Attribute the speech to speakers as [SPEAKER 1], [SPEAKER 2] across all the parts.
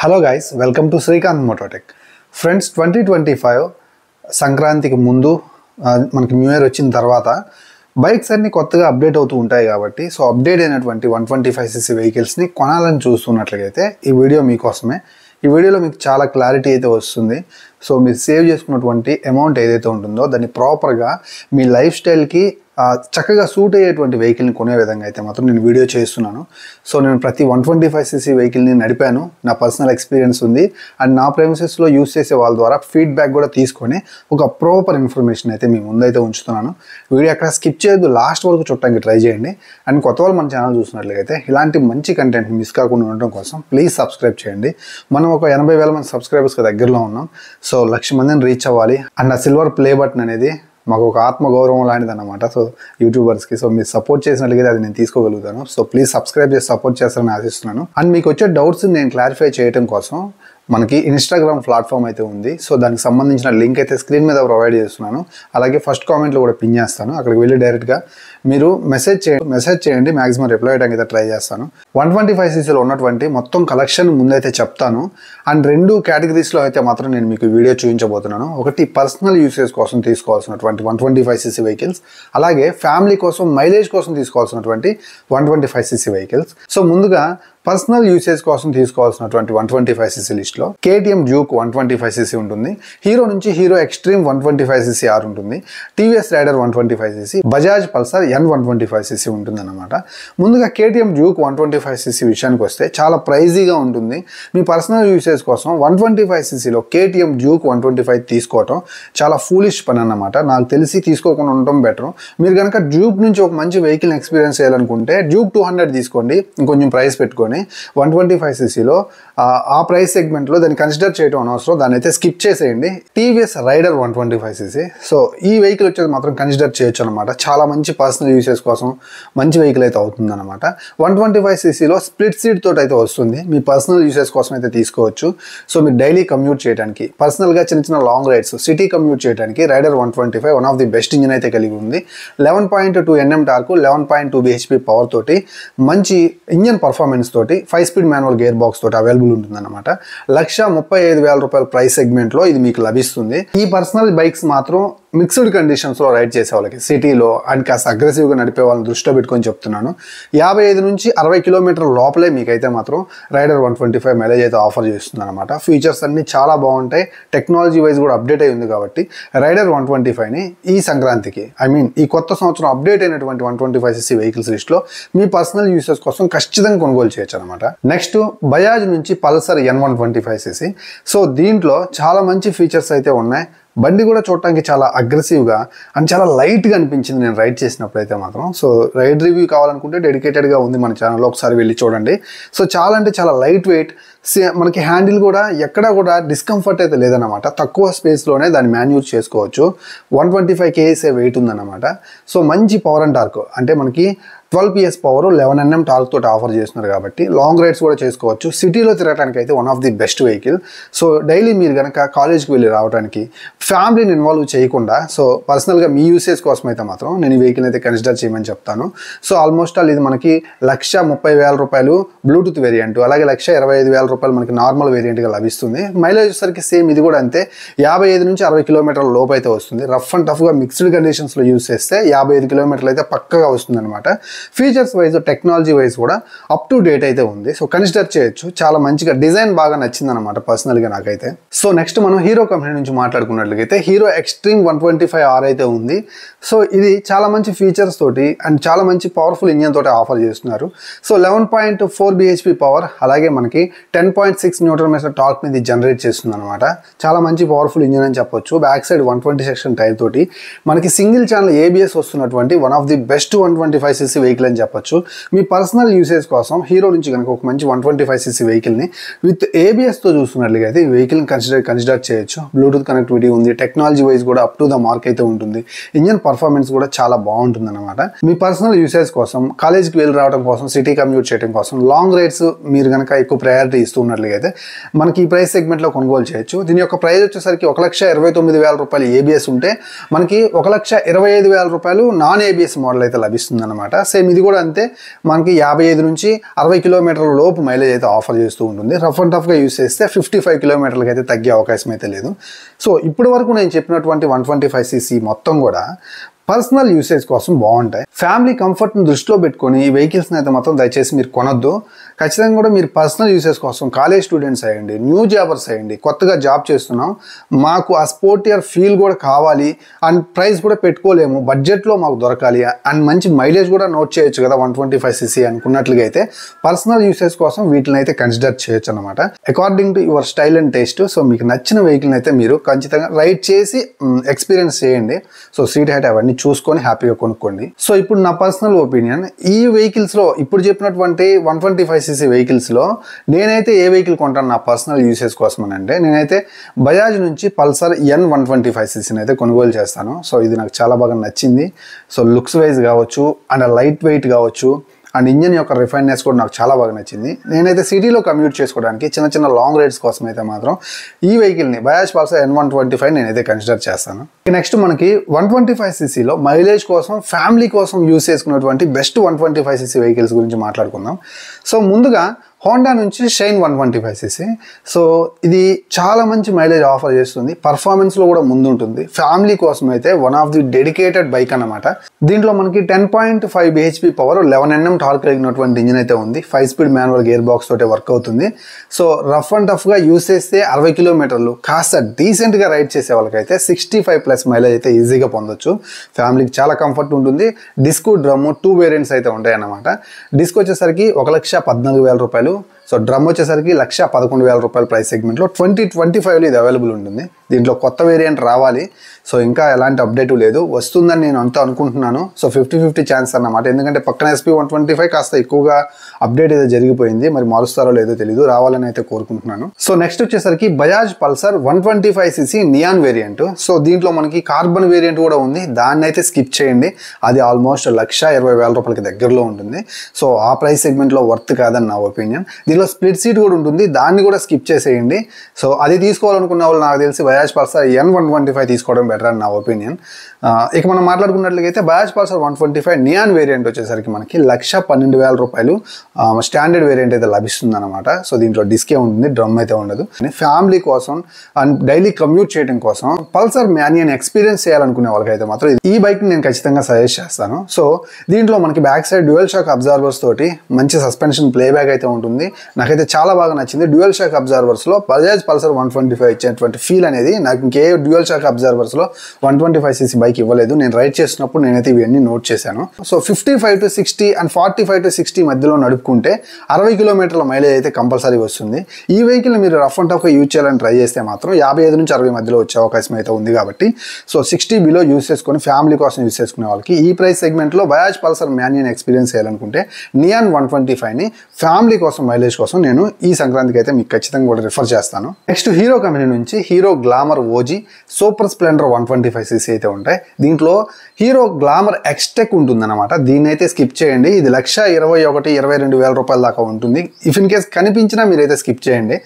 [SPEAKER 1] Hello guys, welcome to Srikanth Mototech. Friends, 2025 సంక్రాంతికి ముందు మనకి న్యూ ఇయర్ వచ్చిన తర్వాత బైక్స్ అన్ని కొత్తగా అప్డేట్ అవుతూ ఉంటాయి కాబట్టి అప్డేట్ అయినటువంటి 125cc వెహికల్స్ని కొనాలని చూస్తున్నట్లయితే ఈ వీడియో మీకోసమే. ఈ వీడియోలో మీకు చాలా క్లారిటీ అయితే వస్తుంది. మీరు సేవ్ చేసుకున్నటువంటి అమౌంట్ ఏదైతే ఉంటుందో దాన్ని ప్రాపర్గా మీ లైఫ్ స్టైల్కి చక్కగా సూట్ అయ్యేటువంటి వెహికల్ని కొనే విధంగా అయితే మాత్రం నేను వీడియో చేస్తున్నాను. నేను ప్రతి 125cc వెహికల్ని నడిపాను, నా పర్సనల్ ఎక్స్పీరియన్స్ ఉంది. అండ్ నా ప్రెమిసెస్లో యూస్ చేసే వాళ్ళ ద్వారా ఫీడ్బ్యాక్ కూడా తీసుకొని ఒక ప్రాపర్ ఇన్ఫర్మేషన్ అయితే మీ ముందైతే ఉంచుతున్నాను. వీడియో అక్కడ స్కిప్ చేయొద్దు, లాస్ట్ వరకు చూడటానికి ట్రై చేయండి. అండ్ కొత్త వాళ్ళు మన ఛానల్ చూసినట్లయితే ఇలాంటి మంచి కంటెంట్ మిస్ కాకుండా ఉండడం కోసం ప్లీజ్ సబ్స్క్రైబ్ చేయండి. మనం ఒక 80,000 మంది సబ్స్క్రైబర్స్కి దగ్గరలో ఉన్నాం. 1,00,000 మందిని రీచ్ అవ్వాలి. అండ్ ఆ సిల్వర్ ప్లే బటన్ అనేది మాకు ఒక ఆత్మగౌరవం లాంటిది అన్నమాట. యూట్యూబర్స్కి మీరు సపోర్ట్ చేసినట్లయితే అది నేను తీసుకోగలుగుతాను. ప్లీజ్ సబ్స్క్రైబ్ చేసి సపోర్ట్ చేస్తారని ఆశిస్తున్నాను. అండ్ మీకు వచ్చే డౌట్స్ నేను క్లారిఫై చేయడం కోసం మనకి ఇన్స్టాగ్రామ్ ప్లాట్ఫామ్ అయితే ఉంది. దానికి సంబంధించిన లింక్ అయితే స్క్రీన్ మీద ప్రొవైడ్ చేస్తున్నాను. అలాగే ఫస్ట్ కామెంట్లో కూడా పిన్ చేస్తాను. అక్కడికి వెళ్ళి డైరెక్ట్గా మీరు మెసేజ్ చేయండి. మ్యాక్సిమం రిప్లై అయ్యడానికి అయితే ట్రై చేస్తాను. 125cc ఉన్నటువంటి మొత్తం కలెక్షన్ ముందైతే చెప్తాను. అండ్ 2 కేటగిరీస్లో అయితే మాత్రం నేను మీకు వీడియో చూపించబోతున్నాను. ఒకటి పర్సనల్ యూసేజ్ కోసం తీసుకోవాల్సినటువంటి 125cc వెహికల్స్, అలాగే ఫ్యామిలీ కోసం మైలేజ్ కోసం తీసుకోవాల్సినటువంటి 125cc వెహికల్స్. ముందుగా పర్సనల్ యూసేజ్ కోసం తీసుకోవాల్సినటువంటి 125cc లిస్ట్లో KTM డ్యూక్ 125cc ఉంటుంది. హీరో నుంచి హీరో ఎక్స్ట్రీమ్ 125cc R ఉంటుంది. TVS Raider 125cc, Bajaj Pulsar N 125cc ఉంటుంది అన్నమాట. ముందుగా KTM డ్యూక్ 125cc విషయానికి వస్తే చాలా ప్రైజీగా ఉంటుంది. మీ పర్సనల్ యూసేజ్ కోసం 125ccలో KTM డ్యూక్ 125 తీసుకోవటం చాలా ఫూలిష్ పని అన్నమాట. నాకు తెలిసి తీసుకోకుండా ఉండటం బెటర్. మీరు కనుక డ్యూక్ నుంచి ఒక మంచి వెహికల్ ఎక్స్పీరియన్స్ చేయాలనుకుంటే డ్యూక్ 200 తీసుకోండి, ఇంకొంచెం ప్రైస్ పెట్టుకోండి. 125cc ఆ ప్రైస్ సెగ్మెంట్లో దాన్ని కన్సిడర్ చేయడం అనవసరం, దాన్ని అయితే స్కిప్ చేసేయండి. TVS Raider 125cc. ఈ వెహికల్ వచ్చేది మాత్రం కన్సిడర్ చేయొచ్చు అనమాట. చాలా మంచి పర్సనల్ యూసేజ్ కోసం మంచి వెహికల్ అయితే అవుతుంది అనమాట. 125ccలో స్ప్లిట్ సీట్ తోటి అయితే వస్తుంది. మీ పర్సనల్ యూసేజ్ కోసం అయితే తీసుకోవచ్చు. మీరు డైలీ కమ్యూట్ చేయడానికి, పర్సనల్గా చిన్న లాంగ్ రైడ్స్, సిటీ కమ్యూట్ చేయడానికి Raider 125 one of the best engine అయితే కలిగి ఉంది. 11.2 Nm టార్క్, 11.2 bhp పవర్ తోటి మంచి ఇంజిన్ పర్ఫార్మెన్స్ తోటి 5-speed మాన్యువల్ గేర్ బాక్స్ తోటి అవైలబుల్ ఉంటుంది అనమాట. 1,35,000 రూపాయల ప్రైస్ సెగ్మెంట్లో ఇది మీకు లభిస్తుంది. ఈ పర్సనల్ బైక్స్ మాత్రం మిక్స్డ్ కండిషన్స్లో రైడ్ చేసే వాళ్ళకి, సిటీలో అండ్ కాస్త అగ్రెసివ్గా నడిపే వాళ్ళని దృష్టిలో పెట్టుకొని చెప్తున్నాను. 55 నుంచి 60 కిలోమీటర్ల లోపలే మీకైతే మాత్రం రైడర్ 125 మైలేజ్ అయితే ఆఫర్ చేస్తుంది అనమాట. ఫీచర్స్ అన్నీ చాలా బాగుంటాయి. టెక్నాలజీ వైజ్ కూడా అప్డేట్ అయి ఉంది కాబట్టి రైడర్ 125ని ఈ సంక్రాంతికి, ఈ కొత్త సంవత్సరం అప్డేట్ అయినటువంటి 125cc వెహికల్స్ లిస్ట్లో మీ పర్సనల్ యూసేజ్ కోసం ఖచ్చితంగా కొనుగోలు చేయొచ్చు అనమాట. నెక్స్ట్, బజాజ్ నుంచి పల్సర్ N 125cc. దీంట్లో చాలా మంచి ఫీచర్స్ అయితే ఉన్నాయి. బండి కూడా చూడటానికి చాలా అగ్రెసివ్గా అండ్ చాలా లైట్గా అనిపించింది నేను రైడ్ చేసినప్పుడు అయితే మాత్రం. రైడ్ రివ్యూ కావాలనుకుంటే డెడికేటెడ్గా ఉంది మన ఛానల్లో, ఒకసారి వెళ్ళి చూడండి. చాలా అంటే చాలా లైట్ వెయిట్. మనకి హ్యాండిల్ కూడా ఎక్కడా కూడా డిస్కంఫర్ట్ అయితే లేదన్నమాట. తక్కువ స్పేస్లోనే దాన్ని మ్యాన్యూజ్ చేసుకోవచ్చు. 125 kg వెయిట్ ఉందన్నమాట. మంచి పవర్ అండ్ టార్క్, అంటే మనకి 12 PS పవర్, 11 Nm టార్క్ తోటి ఆఫర్ చేస్తున్నారు కాబట్టి లాంగ్ రైడ్స్ కూడా చేసుకోవచ్చు. సిటీలో తిరగడానికి అయితే one of the best vehicle. Daily మీరు కనుక కాలేజ్కి వెళ్ళి రావడానికి ఫ్యామిలీని ఇన్వాల్వ్ చేయకుండా పర్సనల్గా మీ యూసేజ్ కోసం అయితే మాత్రం నేను ఈ వెహికల్ అయితే కన్సిడర్ చేయమని చెప్తాను. ఆల్మోస్ట్ ఆల్ ఇది మనకి 1,30,000 రూపాయలు బ్లూటూత్ వేరియంట్, అలాగే 1,25,000 రూపాయలు మనకి నార్మల్ వేరియంట్గా లభిస్తుంది. మైలేజ్ వచ్చేసరికి సేమ్ ఇది కూడా అంతే, 55 నుంచి 60 కిలోమీటర్ల లోపు అయితే వస్తుంది. రఫ్ అండ్ టఫ్గా మిక్స్డ్ కండిషన్స్లో యూస్ చేస్తే 55 కిలోమీటర్లు అయితే పక్కగా వస్తుంది అనమాట. ఫీచర్స్ వైజ్, టెక్నాలజీ వైజ్ కూడా అప్ టు డేట్ అయితే ఉంది. కన్సిడర్ చేయొచ్చు. చాలా మంచిగా డిజైన్ బాగా నచ్చింది అనమాట పర్సనల్గా నాకైతే. నెక్స్ట్ మనం హీరో కంపెనీ నుంచి మాట్లాడుకున్నట్లయితే హీరో ఎక్స్ట్రీమ్ 125R అయితే ఉంది. ఇది చాలా మంచి ఫీచర్స్ తోటి అండ్ చాలా మంచి పవర్ఫుల్ ఇంజిన్ తోటి ఆఫర్ చేస్తున్నారు. 11.4 bhp పవర్, అలాగే మనకి 10.6 Nm టార్క్ని ఇది జనరేట్ చేస్తుంది అనమాట. చాలా మంచి పవర్ఫుల్ ఇంజిన్ అని చెప్పొచ్చు. బ్యాక్ సైడ్ 120 సెక్షన్ టైర్ తోటి మనకి సింగిల్ ఛానల్ ABS వస్తున్నటువంటి one of the best 125cc vehicle అని చెప్పొచ్చు. మీ పర్సనల్ యూసేజ్ కోసం హీరో నుంచి కనుక ఒక మంచి 125cc వెహికల్ని విత్ ABSతో చూస్తున్నట్లయితే ఈ వెహికల్ని కన్సిడర్ చేయొచ్చు. బ్లూటూత్ కనెక్టివిటీ ఉంది. టెక్నాలజీ వైజ్ కూడా అప్ టు ద మార్క్ అయితే ఉంటుంది. ఇంజిన్ పర్ఫార్మెన్స్ కూడా చాలా బాగుంటుంది అనమాట. మీ పర్సనల్ యూసేజ్ కోసం, కాలేజ్కి వెళ్ళి రావడం కోసం, సిటీ కమ్యూట్ చేయడం కోసం, లాంగ్ రైడ్స్ మీరు కనుక ఎక్కువ ప్రయారిటీ ఇస్తున్నట్లయితే మనకి ఈ ప్రైస్ సెగ్మెంట్లో కొనుగోలు చేయొచ్చు. దీని యొక్క ప్రైస్ వచ్చేసరికి 1,29,000 రూపాయలు ABS ఉంటే మనకి 1,25,000 రూపాయలు నాన్ ABS మోడల్ అయితే లభిస్తుంది అనమాట. సేమ్ ఇది కూడా అంతే, మనకి 55 నుంచి 60 కిలోమీటర్ల లోపు మైలేజ్ అయితే ఆఫర్ చేస్తూ ఉంటుంది. రఫ్ అండ్ టఫ్గా యూస్ చేస్తే 55 కిలోమీటర్లకి అయితే తగ్గే అవకాశం అయితే లేదు. సో ఇప్పటి వరకు నేను చెప్పినటువంటి 125cc మొత్తం కూడా పర్సనల్ యూసేజ్ కోసం బాగుంటాయి. ఫ్యామిలీ కంఫర్ట్ని దృష్టిలో పెట్టుకొని ఈ వెహికల్స్ని అయితే మాత్రం దయచేసి మీరు కొనొద్దు. ఖచ్చితంగా కూడా మీరు పర్సనల్ యూసేజ్ కోసం కాలేజ్ స్టూడెంట్స్ అయ్యండి, న్యూ జాబర్స్ అయ్యండి, కొత్తగా జాబ్ చేస్తున్నాం, మాకు ఆ స్పోర్టియర్ ఫీల్ కూడా కావాలి అండ్ ప్రైస్ కూడా పెట్టుకోలేము, బడ్జెట్లో మాకు దొరకాలి అండ్ మంచి మైలేజ్ కూడా నోట్ చేయొచ్చు కదా 125cc అనుకున్నట్లుగా అయితే పర్సనల్ యూసేజ్ కోసం వీటిని అయితే కన్సిడర్ చేయొచ్చు అనమాట. According to your style and taste. So మీకు నచ్చిన వెహికల్ని అయితే మీరు ఖచ్చితంగా రైడ్ చేసి ఎక్స్పీరియన్స్ చేయండి. సో సీట్ హైట్ అవన్నీ చూసుకొని హ్యాపీగా కొనుక్కోండి. సో ఇప్పుడు నా పర్సనల్ ఒపీనియన్, ఈ వెహికల్స్లో ఇప్పుడు చెప్పినటువంటి 125cc వెహికల్స్లో నేనైతే ఏ వెహికల్ కొంటాను నా పర్సనల్ యూసేజ్ కోసం అని అంటే, నేనైతే బజాజ్ నుంచి పల్సర్ N125cc అయితే కొనుగోలు చేస్తాను. సో ఇది నాకు చాలా బాగా నచ్చింది. సో లుక్స్ వైజ్ కావచ్చు అండ్ లైట్ వెయిట్ కావచ్చు అండ్ ఇంజన్ యొక్క రిఫైన్నెస్ కూడా నాకు చాలా బాగా నచ్చింది. నేనైతే సిటీలో కమ్యూట్ చేసుకోవడానికి చిన్న చిన్న లాంగ్ రైడ్స్ కోసం అయితే మాత్రం ఈ వెహికల్ని బజాజ్ పల్సర్ N125 నేనైతే కన్సిడర్ చేస్తాను. నెక్స్ట్ మనకి 125ccలో మైలేజ్ కోసం ఫ్యామిలీ కోసం యూస్ చేసుకున్నటువంటి బెస్ట్ 125cc వెహికల్స్ గురించి మాట్లాడుకుందాం. సో ముందుగా హోండా నుంచి షైన్ 125cc. సో ఇది చాలా మంచి మైలేజ్ ఆఫర్ చేస్తుంది, పర్ఫార్మెన్స్లో కూడా ముందుంటుంది. ఫ్యామిలీ కోసం అయితే one of the dedicated bike అన్నమాట. దీంట్లో మనకి 10.5 bhp పవర్ 11 Nm టార్క్ కలిగినటువంటి ఇంజిన్ అయితే ఉంది. 5 స్పీడ్ మాన్యువల్ గేర్ బాక్స్ తోటే వర్క్ అవుతుంది. సో రఫ్ అండ్ టఫ్గా యూస్ చేస్తే 60 కిలోమీటర్లు, కాస్త డీసెంట్గా రైడ్ చేసే వాళ్ళకైతే 65+ మైలేజ్ అయితే ఈజీగా పొందొచ్చు. ఫ్యామిలీకి చాలా కంఫర్ట్ ఉంటుంది. డిస్క్ డ్రమ్ 2 వేరియంట్స్ అయితే ఉంటాయి అన్నమాట. డిస్క్ వచ్చేసరికి 1,14,000 రూపాయలు. సో డ్రమ్ వచ్చేసరికి 1,11,000 రూపాయల ప్రైస్ సెగ్మెంట్లో 2025లో ఇది అవైలబుల్ ఉంటుంది. దీంట్లో కొత్త వేరియంట్ రావాలి. సో ఇంకా ఎలాంటి అప్డేట్ లేదు, వస్తుందని నేను అంతా అనుకుంటున్నాను. సో 50-50 ఛాన్స్ అన్నమాట. ఎందుకంటే పక్కన SP125 కాస్త ఎక్కువగా అప్డేట్ అయితే జరిగిపోయింది, మరి మారుస్తారో లేదో తెలియదు, రావాలని అయితే కోరుకుంటున్నాను. సో నెక్స్ట్ వచ్చేసరికి Bajaj Pulsar 125cc neon variant. So దీంట్లో మనకి కార్బన్ వేరియంట్ కూడా ఉంది, దాన్ని అయితే స్కిప్ చేయండి. అది ఆల్మోస్ట్ 1,20,000 రూపాయలకి దగ్గరలో ఉంటుంది. సో ఆ ప్రైస్ సెగ్మెంట్లో వర్త్ కాదని నా ఒపీనియన్. దీనిలో స్ప్లిట్ సీట్ కూడా ఉంటుంది, దాన్ని కూడా స్కిప్ చేసేయండి. సో అది తీసుకోవాలనుకున్న వాళ్ళు నాకు తెలిసి బజాజ్ పల్సర్ N125 తీసుకోవడం బెటర్ అని నా ఒపీనియన్. ఇక మనం మాట్లాడుకున్నట్లయితే బజాజ్ పల్సర్ 125 నియాన్ వేరియంట్ వచ్చేసరికి మనకి 1,12,000 రూపాయలు స్టాండర్డ్ వేరియంట్ అయితే లభిస్తుంది అనమాట. సో దీంట్లో డిస్కే ఉంటుంది, డ్రమ్ అయితే ఉండదు. ఫ్యామిలీ కోసం అండ్ డైలీ కమ్యూట్ చేయడం కోసం పల్సర్ మ్యానియన్ ఎక్స్పీరియన్స్ చేయాలనుకునే వాళ్ళకైతే మాత్రం ఈ బైక్ని నేను ఖచ్చితంగా సజెస్ట్ చేస్తాను. సో దీంట్లో మనకి back side dual shock absorbers తోటి మంచి సస్పెన్షన్ ప్లేబ్యాక్ అయితే ఉంటుంది. నాకైతే చాలా బాగా నచ్చింది. డ్యూయల్ షాక్ అబ్జర్వర్స్లో బజాజ్ పల్సర్ 125 ఇచ్చేటువంటి ఫీల్ అనేది నాకు ఇంకే డ్యూయల్ షాక్ అబ్జర్వర్స్లో 125cc బైక్ ఇవ్వలేదు. నేను రైడ్ చేసినప్పుడు నేనైతే ఇవన్నీ నోట్ చేశాను. సో 55 to 60 అండ్ 45 to 60 మధ్యలో నడుపుకుంటే 60 కిలోమీటర్ల మైలేజ్ అయితే కంపల్సరీ వస్తుంది. ఈ వెహికల్ మీరు రఫ్ అండ్ టఫ్గా యూజ్ చేయాలని ట్రై చేస్తే మాత్రం 55 నుంచి 60 మధ్యలో వచ్చే అవకాశం అయితే ఉంది. కాబట్టి సో 60 బిలో యూజ్ చేసుకొని ఫ్యామిలీ కోసం యూజ్ చేసుకునే వాళ్ళకి ఈ ప్రైస్ సెగ్మెంట్లో బజాజ్ పల్సర్ మ్యానియన్ ఎక్స్పీరియన్స్ చేయాలనుకుంటే నియాన్ 125ని ఫ్యామిలీ కోసం మైలేజ్ కోసం నేను ఈ సంక్రాంతికి అయితే మీకు ఖచ్చితంగా కూడా రిఫర్ చేస్తాను. నెక్స్ట్ హీరో కంపెనీ నుంచి hero glamour OG super Splendor 125cc అయితే ఉంటాయి. దీంట్లో హీరో గ్లామర్ ఎక్స్టెక్ ఉంటుందన్నమాట. దీన్ని అయితే స్కిప్ చేయండి. ఇది 1,21,22,000 రూపాయల దాకా ఉంటుంది. ఇఫ్ ఇన్ కేస్ కనిపించినా మీరైతే స్కిప్ చేయండి.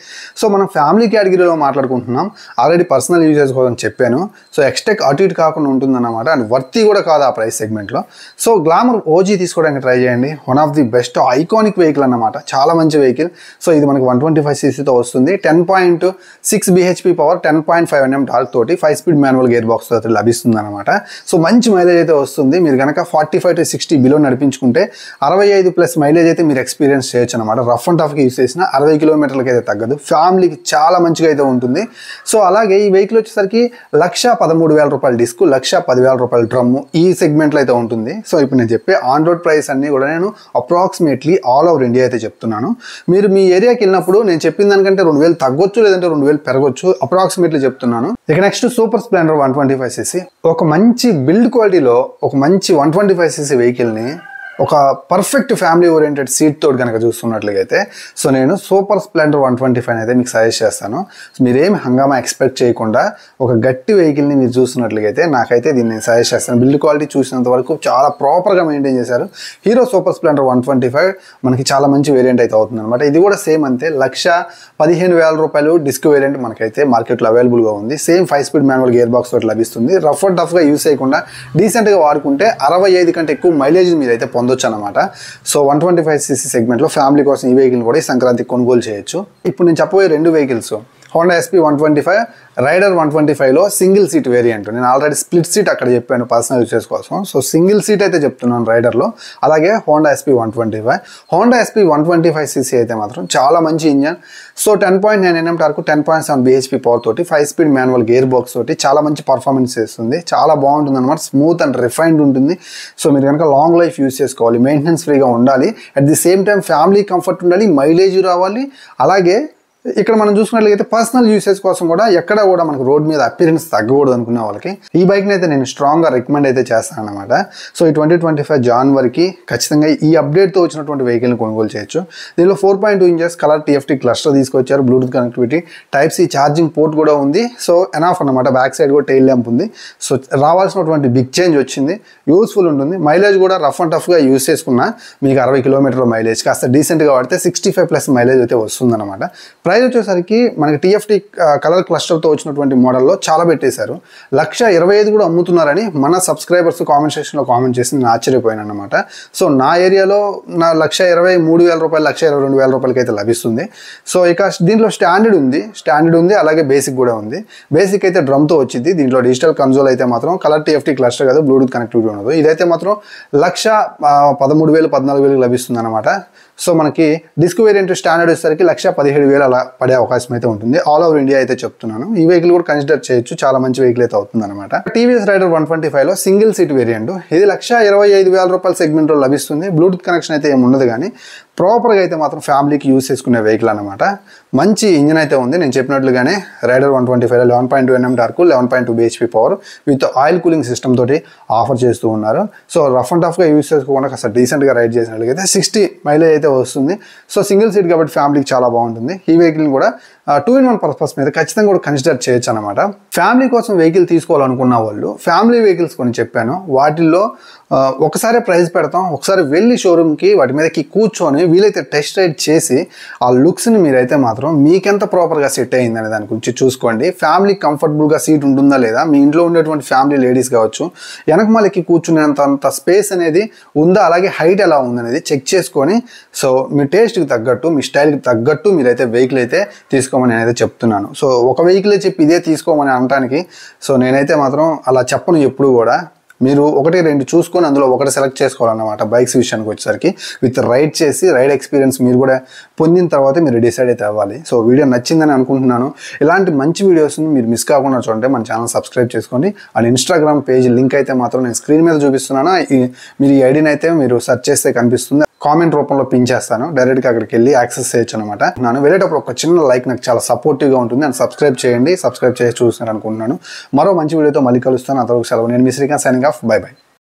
[SPEAKER 1] సో మనం ఫ్యామిలీ కేటగిరీలో మాట్లాడుకుంటున్నాం. ఆల్రెడీ పర్సనల్ యూజెస్ కోసం చెప్పాను. సో ఎక్స్టెక్ అటు ఇటు కాకుండా ఉంటుందన్నమాట. అండ్ వర్తీ కూడా కాదు ఆ ప్రైస్ సెగ్మెంట్లో. సో గ్లామర్ ఓజీ తీసుకోవడానికి ట్రై చేయండి. One of the best iconic vehicle అన్నమాట. చాలా మంచి వెహికల్. సో ఇది మనకి 125ccతో వస్తుంది. 10.6 bhp పవర్, 10.5 Nm టార్క్ తోటి 5 స్పీడ్ మాన్యువల్ గేర్ బాక్స్ తోటి లభిస్తుంది అనమాట. సో మంచి మైలేజ్ అయితే వస్తుంది. మీరు కనుక 45 to 60 బిలో నడిపించుకుంటే 65+ మైలేజ్ అయితే మీరు ఎక్స్పీరియన్స్ చేయొచ్చు అనమాట. రఫ్ అండ్ టఫ్గా యూస్ చేసిన 60 కిలోమీటర్లకి అయితే తగ్గదు. ఫ్యామిలీకి చాలా మంచిగా అయితే ఉంటుంది. సో అలాగే ఈ వెహికల్ వచ్చేసరికి 1,13,000 రూపాయల డిస్క్, 1,10,000 రూపాయల డ్రమ్ ఈ సెగ్మెంట్లో అయితే ఉంటుంది. సో ఇప్పుడు నేను చెప్పే ఆన్ రోడ్ ప్రైస్ అన్ని కూడా నేను అప్రాక్సిమేట్లీ ఆల్ ఓవర్ ఇండియా అయితే చెప్తున్నాను. మీరు మీ ఏరియాకి వెళ్ళినప్పుడు నేను చెప్పిన దానికంటే 2,000 తగ్గొచ్చు, లేదంటే 2,000 పెరగొచ్చు. అప్రాక్సిమేట్లీ చెప్తున్నాను. ఇక నెక్స్ట్ సూపర్ స్ప్లెండర్ 125cc. ఒక మంచి బిల్డ్ క్వాలిటీలో ఒక మంచి 125cc వెహికల్ని ఒక పర్ఫెక్ట్ ఫ్యామిలీ ఓరియంటెడ్ సీట్ తోటి కనుక చూస్తున్నట్లయితే సో నేను సూపర్ స్ప్లెండర్ 125 అయితే మీకు సజెస్ట్ చేస్తాను. మీరేం హంగామా ఎక్స్పెక్ట్ చేయకుండా ఒక గట్టి వెహికల్ని మీరు చూస్తున్నట్లయితే నాకైతే దీన్ని నేను సజెస్ట్ చేస్తాను. బిల్డ్ క్వాలిటీ చూసినంత వరకు చాలా ప్రాపర్గా మెయింటైన్ చేశారు. హీరో సూపర్ స్ప్లెండర్ 125 మనకి చాలా మంచి వేరియంట్ అయితే అవుతుంది అనమాట. ఇది కూడా సేమ్ అంతే, 1,15,000 రూపాయలు డిస్క్ వేరియంట్ మనకైతే మార్కెట్లో అవైలబుల్గా ఉంది. Same 5 speed manual gear box తోటి లభిస్తుంది. రఫ్ అండ్ టఫ్గా యూస్ చేయకుండా డీసెంట్గా వాడుకుంటే 65 కంటే ఎక్కువ మైలేజ్ మీరైతే పొందొచ్చు పొందొచ్చు అనమాట. సో 125cc సెగ్మెంట్లో ఫ్యామిలీ కోసం ఈ వెహికల్ కూడా ఈ సంక్రాంతికి కొనుగోలు చేయొచ్చు. ఇప్పుడు నేను చెప్పబోయే 2 వెహికల్స్ హోండా ఎస్పీ 125, రైడర్ 125లో సింగిల్ సీట్ వేరియంట్. నేను ఆల్రెడీ స్ప్లిట్ సీట్ అక్కడ చెప్పాను పర్సనల్ యూసేజ్ కోసం. సో సింగిల్ సీట్ అయితే చెప్తున్నాను రైడర్లో. అలాగే Honda SP 125. Honda SP 125cc అయితే మాత్రం చాలా మంచి engine. So 10.9 Nm torque, 10.7 bhp power తోటి 5 స్పీడ్ మాన్యువల్ గేర్ బాక్స్ తోటి చాలా మంచి పర్ఫార్మెన్స్ చేస్తుంది. చాలా బాగుంటుంది అనమాట. స్మూత్ అండ్ రిఫైన్డ్ ఉంటుంది. సో మీరు కనుక లాంగ్ లైఫ్ యూస్ చేసుకోవాలి, మెయింటెనెన్స్ ఫ్రీగా ఉండాలి, at the same time family comfort ఉండాలి, మైలేజ్ రావాలి. అలాగే ఇక్కడ మనం చూసుకున్నట్లయితే పర్సనల్ యూసేజ్ కోసం కూడా ఎక్కడ కూడా మనకు రోడ్ మీద అపిరెన్స్ తగ్గకూడదు అనుకునే వాళ్ళకి ఈ బైక్ని అయితే నేను స్ట్రాంగ్గా రికమెండ్ అయితే చేస్తాను అనమాట. సో ఈ 2025 జనవరికి ఖచ్చితంగా ఈ అప్డేట్తో వచ్చినటువంటి వెహికల్ని కొనుగోలు చేయొచ్చు. దీనిలో 4.2 ఇంచెస్ కలర్ TFT క్లస్టర్ తీసుకొచ్చారు, Bluetooth connectivity, type C charging port కూడా ఉంది. సో ఎనాఫ్ అనమాట. బ్యాక్ సైడ్ కూడా టైల్ ల్యాంప్ ఉంది. సో రావాల్సినటువంటి బిగ్ చేంజ్ వచ్చింది, యూస్ఫుల్ ఉంటుంది. మైలేజ్ కూడా రఫ్ అండ్ టఫ్గా యూస్ చేసుకున్నా మీకు 60 కిలోమీటర్ల మైలేజ్, కాస్త డీసెంట్గా వాడితే 65+ మైలేజ్ అయితే వస్తుందన్నమాట. ప్రైస్ వచ్చేసరికి మనకి TFT కలర్ క్లస్టర్తో వచ్చినటువంటి మోడల్లో చాలా పెట్టేశారు. 1,25,000 కూడా అమ్ముతున్నారని మన సబ్స్క్రైబర్స్ కామెంట్ సెక్షన్లో కామెంట్ చేసి నేను ఆశ్చర్యపోయాను అనమాట. సో నా ఏరియాలో నా 1,23,000 రూపాయలు, 1,22,000 రూపాయలకి అయితే లభిస్తుంది. సో ఇక దీంట్లో స్టాండర్డ్ ఉంది, అలాగే బేసిక్ కూడా ఉంది. బేసిక్ అయితే డ్రమ్తో వచ్చింది. దీంట్లో డిజిటల్ కన్సోల్ అయితే మాత్రం కలర్ TFT క్లస్టర్ కాదు, బ్లూటూత్ కనెక్టివిటీ ఉండదు. ఇదైతే మాత్రం 1,13,000, 14,000 లభిస్తుంది అనమాట. సో మనకి డిస్క్ వేరియంట్ స్టాండర్డ్ వచ్చేసరికి 1,17,000 అలా పడే అవకాశం అయితే ఉంటుంది. ఆల్ ఓవర్ ఇండియా అయితే చెప్తున్నాను. ఈ వెహికల్ కూడా కన్సిడర్ చేయొచ్చు, చాలా మంచి వెహికల్ అయితే అవుతుంది అనమాట. TVS రైడర్ 125లో సింగిల్ సీట్ వేరియంట్. ఇది 1,25,000 రూపాయల సెగ్మెంట్లో లభిస్తుంది. బ్లూటూత్ కనెక్షన్ అయితే ఏమి ఉండదు, కానీ ప్రాపర్గా అయితే మాత్రం ఫ్యామిలీకి యూస్ చేసుకునే వెహికల్ అనమాట. మంచి ఇంజిన్ అయితే ఉంది. నేను చెప్పినట్లుగానే రైడర్ 125లో 11.2 Nm torque, 11.2 bhp power with oil cooling system తోటి ఆఫర్ చేస్తూ ఉన్నారు. సో రఫ్ అండ్ టఫ్గా యూస్ చేసుకోకుండా కాస్త డీసెంట్గా రైడ్ చేసినట్లయితే 60 మైలేజ్ అయితే వస్తుంది. సో సింగిల్ సీట్ కాబట్టి ఫ్యామిలీకి చాలా బాగుంటుంది. ఈ వెహికల్ని కూడా 2-in-1 పర్పస్ మీద ఖచ్చితంగా కూడా కన్సిడర్ చేయొచ్చు అనమాట. ఫ్యామిలీ కోసం వెహికల్ తీసుకోవాలనుకున్న వాళ్ళు ఫ్యామిలీ వెహికల్స్ కొన్ని చెప్పాను. వాటిల్లో ఒకసారి ప్రైస్ పెడతాం, ఒకసారి వెళ్ళి షోరూమ్కి వాటి మీదకి కూర్చొని వీలైతే టెస్ట్ రైడ్ చేసి ఆ లుక్స్ని మీరైతే మాత్రం మీకెంత ప్రాపర్గా సెట్ అయ్యిందనే దాని గురించి చూసుకోండి. ఫ్యామిలీ కంఫర్టబుల్గా సీట్ ఉంటుందా లేదా, మీ ఇంట్లో ఉండేటువంటి ఫ్యామిలీ లేడీస్ కావచ్చు, వెనక మళ్ళీ కూర్చునేంత స్పేస్ అనేది ఉందా, అలాగే హైట్ ఎలా ఉందనేది చెక్ చేసుకొని సో మీ టేస్ట్కి తగ్గట్టు, మీ స్టైల్కి తగ్గట్టు మీరైతే వెహికల్ అయితే తీసుకోమని నేనైతే చెప్తున్నాను. సో ఒక వెహికలే చెప్పి ఇదే తీసుకోమని అనడానికి సో నేనైతే మాత్రం అలా చెప్పను ఎప్పుడు కూడా. మీరు 1-2 చూసుకొని అందులో ఒకటి సెలెక్ట్ చేసుకోవాలన్నమాట. బైక్స్ విషయానికి వచ్చేసరికి విత్ రైడ్ చేసి రైడ్ ఎక్స్పీరియన్స్ మీరు కూడా పొందిన తర్వాత మీరు డిసైడ్ అయితే అవ్వాలి. సో వీడియో నచ్చిందని అనుకుంటున్నాను. ఇలాంటి మంచి వీడియోస్ని మీరు మిస్ కాకుండా చూడండి, మన ఛానల్ సబ్స్క్రైబ్ చేసుకోండి. అండ్ ఇన్స్టాగ్రామ్ పేజ్ లింక్ అయితే మాత్రం నేను స్క్రీన్ మీద చూపిస్తున్నాను. మీరు ఈ ఐడిని అయితే మీరు సెర్చ్ చేస్తే కనిపిస్తుంది. కామెంట్ రూపంలో పిన్ చేస్తాను, డైరెక్ట్గా అక్కడికి వెళ్ళి యాక్సెస్ చేయొచ్చు అనమాట. నేను వెళ్ళేటప్పుడు ఒక చిన్న లైక్ నాకు చాలా సపోర్టివ్గా ఉంటుంది. అండ్ సబ్స్క్రైబ్ చేయండి, సబ్స్క్రైబ్ చేసి చూస్తున్నారు అనుకుంటున్నాను. మరో మంచి వీడియోతో మళ్ళీ కలుస్తాను. అంతవరకు సెలవు. నేను మీ Srikanth, signing off. Bye by.